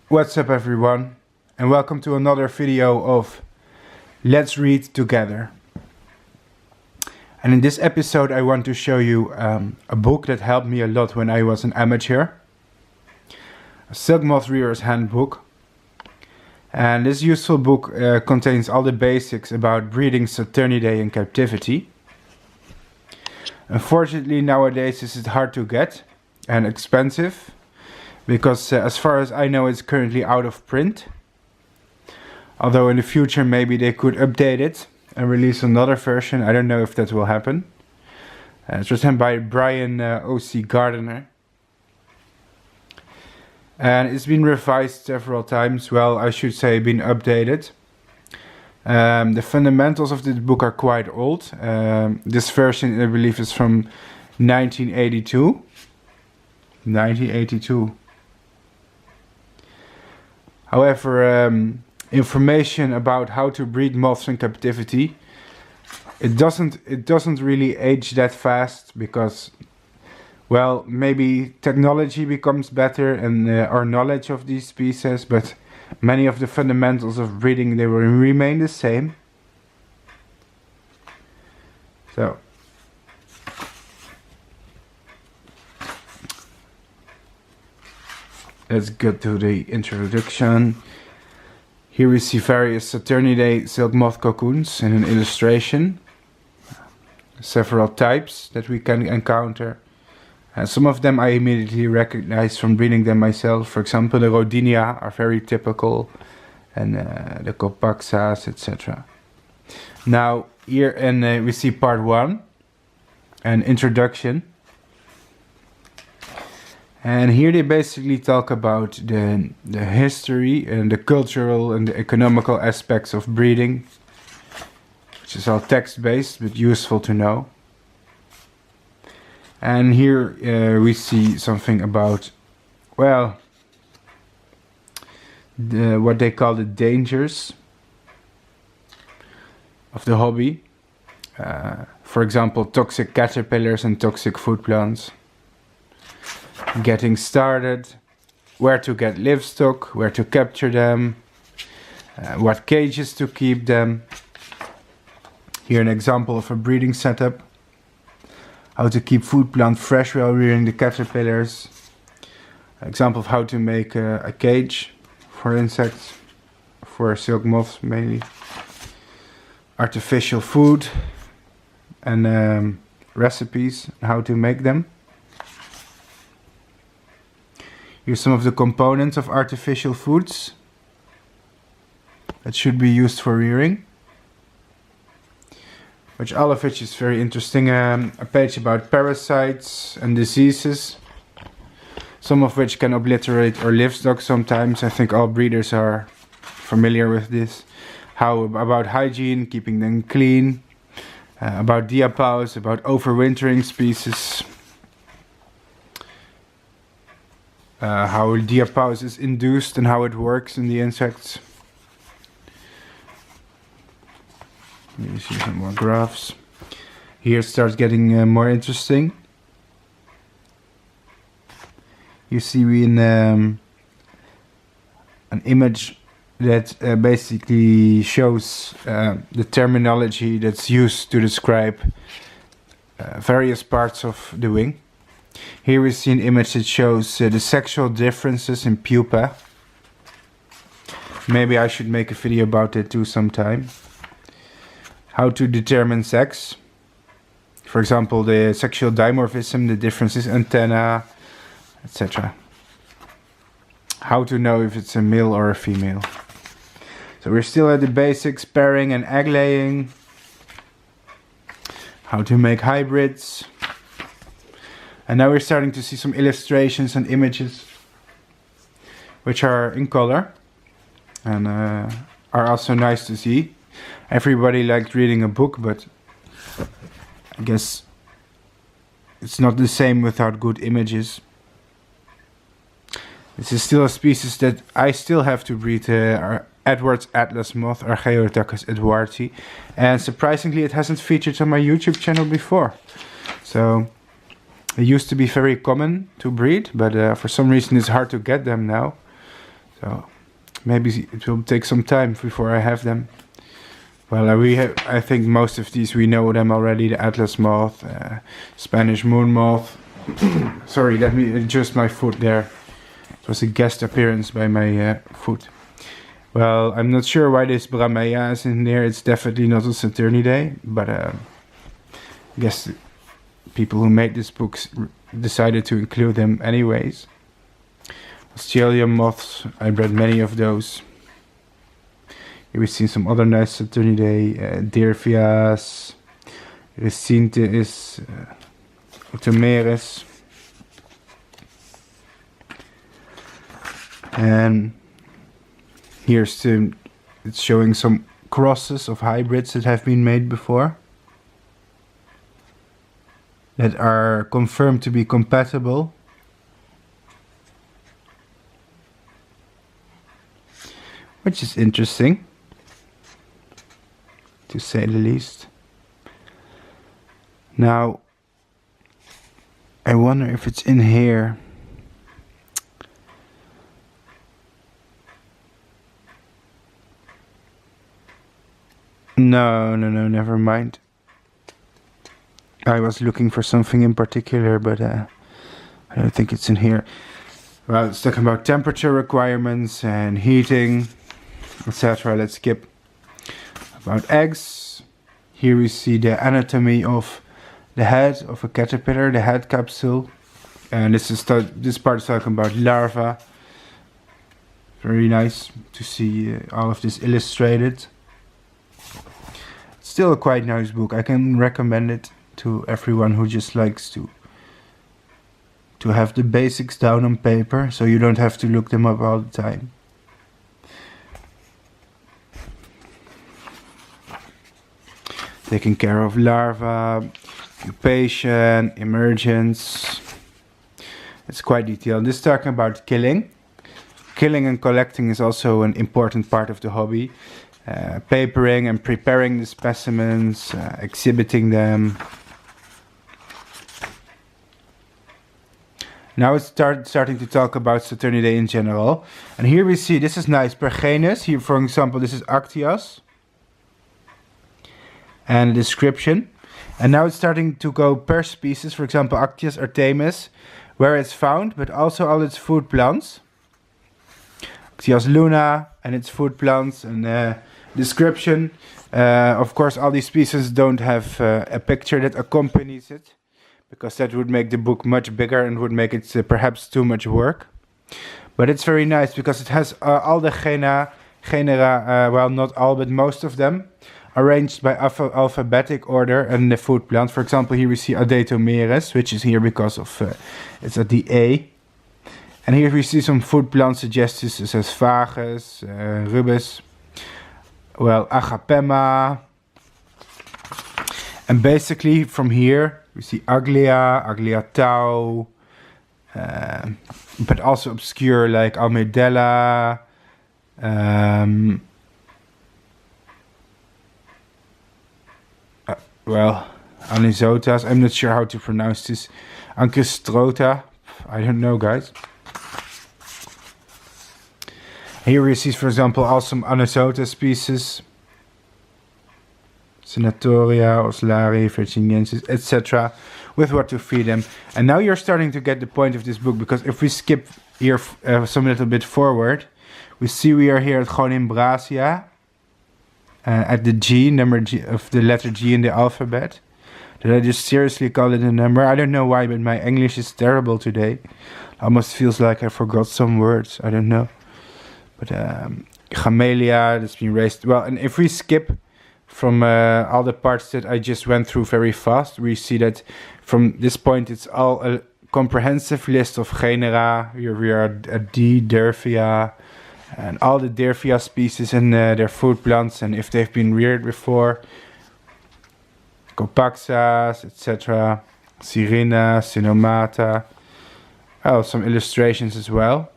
What's up everyone, and welcome to another video of Let's Read Together. And in this episode I want to show you a book that helped me a lot when I was an amateur. A SILKMOTH Reader's Handbook. And this useful book contains all the basics about breeding Saturniidae in captivity. Unfortunately nowadays this is hard to get and expensive, because as far as I know it's currently out of print. Although in the future maybe they could update it and release another version. I don't know if that will happen. It's written by Brian O.C. Gardiner. And it's been revised several times. Well, I should say been updated. The fundamentals of this book are quite old. This version I believe is from 1982. 1982. However, information about how to breed moths in captivity, it doesn't really age that fast, because, well, maybe technology becomes better and our knowledge of these species, but many of the fundamentals of breeding, they will remain the same. So let's get to the introduction. Here we see various Saturniidae silk moth cocoons in an illustration. Several types that we can encounter. Some of them I immediately recognize from breeding them myself. For example, the Rodinia are very typical, and the Coppens, etc. Now here we see part 1, an introduction. And here they basically talk about the history and the cultural and the economical aspects of breeding, which is all text-based but useful to know. And here we see something about, well, what they call the dangers of the hobby. For example, toxic caterpillars and toxic food plants. Getting started, where to get livestock, where to capture them, what cages to keep them. Here an example of a breeding setup. How to keep food plant fresh while rearing the caterpillars. Example of how to make a cage for insects, for silk moths mainly. Artificial food and recipes, how to make them. Here's some of the components of artificial foods that should be used for rearing, all of which is very interesting. A page about parasites and diseases, some of which can obliterate our livestock sometimes. I think all breeders are familiar with this. How about hygiene, keeping them clean, about diapause, about overwintering species. How diapause is induced and how it works in the insects. You see some more graphs. Here it starts getting more interesting. You see in an image that basically shows the terminology that's used to describe various parts of the wing. Here we see an image that shows the sexual differences in pupa. Maybe I should make a video about it too sometime. How to determine sex. For example, the sexual dimorphism, the differences in antenna, etc. How to know if it's a male or a female. So we're still at the basics, pairing and egg laying. How to make hybrids. And now we're starting to see some illustrations and images which are in color and are also nice to see. Everybody likes reading a book, but I guess it's not the same without good images. This is still a species that I still have to breed, Edward's Atlas moth, Archaeotachus edwardi, and surprisingly it hasn't featured on my YouTube channel before. So they used to be very common to breed, but for some reason it's hard to get them now. So maybe it will take some time before I have them. Well, I think most of these we know them already. The Atlas moth, Spanish moon moth. Sorry, let me adjust my foot there. It was a guest appearance by my foot. Well, I'm not sure why this Bramea is in there. It's definitely not a Saturniidae, but I guess the people who made this book decided to include them anyways. Australian moths, I read many of those. Here we've seen some other nice Saturniidae, Dirvias, Recintis, Otomeris. And here's it's showing some crosses of hybrids that have been made before, that are confirmed to be compatible. Which is interesting, to say the least. Now, I wonder if it's in here. No, never mind. I was looking for something in particular, but I don't think it's in here. Well, it's talking about temperature requirements and heating, etc. Let's skip. About eggs. Here we see the anatomy of the head of a caterpillar, the head capsule. And this part is talking about larvae. Very nice to see all of this illustrated. Still a quite nice book. I can recommend it to everyone who just likes to have the basics down on paper, so you don't have to look them up all the time. Taking care of larvae, pupation, emergence. It's quite detailed. This is talking about killing. Killing and collecting is also an important part of the hobby. Papering and preparing the specimens, exhibiting them. Now it's starting to talk about Saturniidae in general. And here we see, this is nice, per genus. Here, for example, this is Actias. And a description. And now it's starting to go per species, for example, Actias artemis, where it's found, but also all its food plants. Actias luna and its food plants, and description. Of course, all these species don't have a picture that accompanies it, because that would make the book much bigger and would make it perhaps too much work. But it's very nice because it has all the genera, well, not all, but most of them, arranged by alphabetic order and the food plant. For example, here we see Adetomeris, which is here because of it's at the A. And here we see some food plant suggestions, such as Vagus, Rubus, well, Agapemma. And basically from here we see Aglia Tau, but also obscure like Almedella, well, Anisotas, I'm not sure how to pronounce this, Anchistrota, I don't know, guys. Here we see, for example, also some Anisota species, Senatoria, Oslari, Virginiensis, etc., with what to feed them. And now you're starting to get the point of this book, because if we skip here some little bit forward, we see we are here at Gonimbrasia, at the G, number G of the letter G in the alphabet. Did I just seriously call it a number? I don't know why, but my English is terrible today. Almost feels like I forgot some words, I don't know. But Gamelia, that's been raised. Well, and if we skip from all the parts that I just went through very fast, we see that from this point it's all a comprehensive list of genera. Here we are at D, Dirvia, and all the Dirvia species and their food plants, and if they've been reared before. Copaxas, etc. Sirena, Sinomata. Oh, some illustrations as well,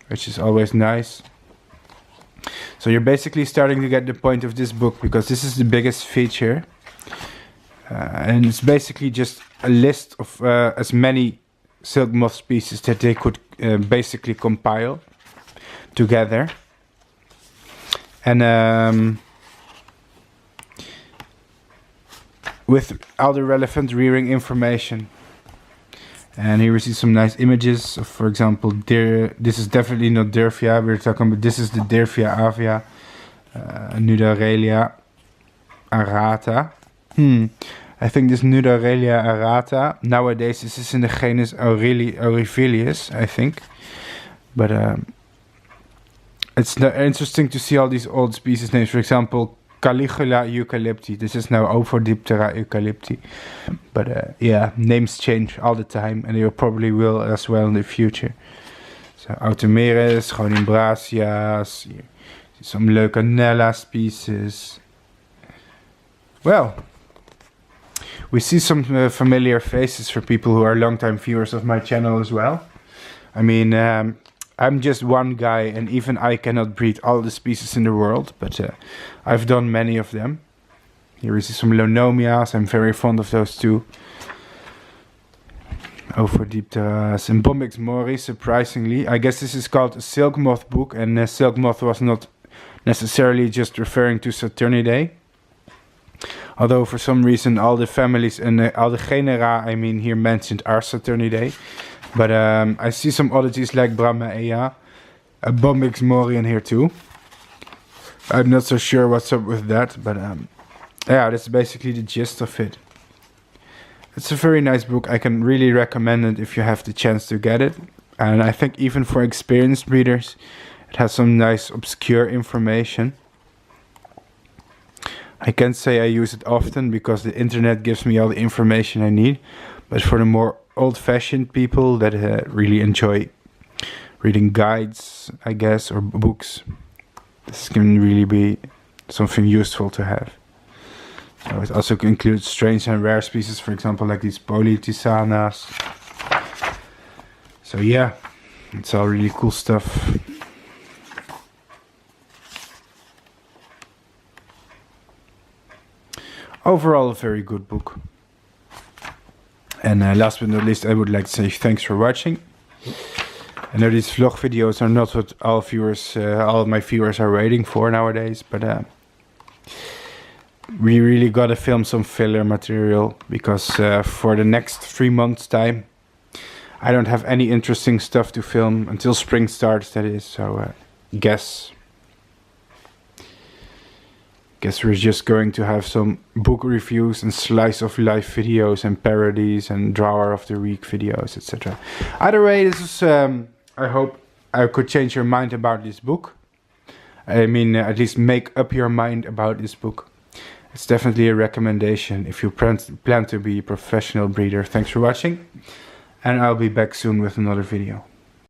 which is always nice. So you're basically starting to get the point of this book, because this is the biggest feature. And it's basically just a list of as many silk moth species that they could basically compile together. And with all the relevant rearing information. And here we see some nice images of, for example, deer. This is definitely not Dirvia we're talking about. This is the Dirvia avia, Nudarelia arata. I think this Nudarelia arata, nowadays this is in the genus Aurelius, I think. But it's interesting to see all these old species names. For example, Caligula eucalypti. This is now Ophidiptera eucalypti. But yeah, names change all the time, and they probably will as well in the future. So Automeres, Gonimbracias, some Leucanella species. Well, we see some familiar faces for people who are longtime viewers of my channel as well. I mean, I'm just one guy, and even I cannot breed all the species in the world, but I've done many of them. Here we see some Lonomias. I'm very fond of those too. Ophidipteras and Bombyx mori, surprisingly. I guess this is called a SILKMOTH book, and SILKMOTH was not necessarily just referring to Saturniidae. Although for some reason all the families and all the genera I mean here mentioned are Saturniidae. But I see some oddities like Brahmaea, a Bombyx mori in here too. I'm not so sure what's up with that, but yeah, that's basically the gist of it. It's a very nice book. I can really recommend it if you have the chance to get it. And I think even for experienced readers, it has some nice obscure information. I can't say I use it often because the internet gives me all the information I need. But for the more old-fashioned people that really enjoy reading guides, I guess, or books, this can really be something useful to have. So it also includes strange and rare species, for example, like these Polytisanas. So yeah, it's all really cool stuff. Overall, a very good book. And last but not least, I would like to say thanks for watching. I know these vlog videos are not what all of my viewers are waiting for nowadays, but we really gotta film some filler material because for the next 3 months time, I don't have any interesting stuff to film until spring starts, that is. So guess we're just going to have some book reviews and slice of life videos and parodies and drawer of the week videos, etc. Either way, this is I hope I could change your mind about this book. I mean, at least make up your mind about this book. It's definitely a recommendation if you plan to be a professional breeder. Thanks for watching, and I'll be back soon with another video.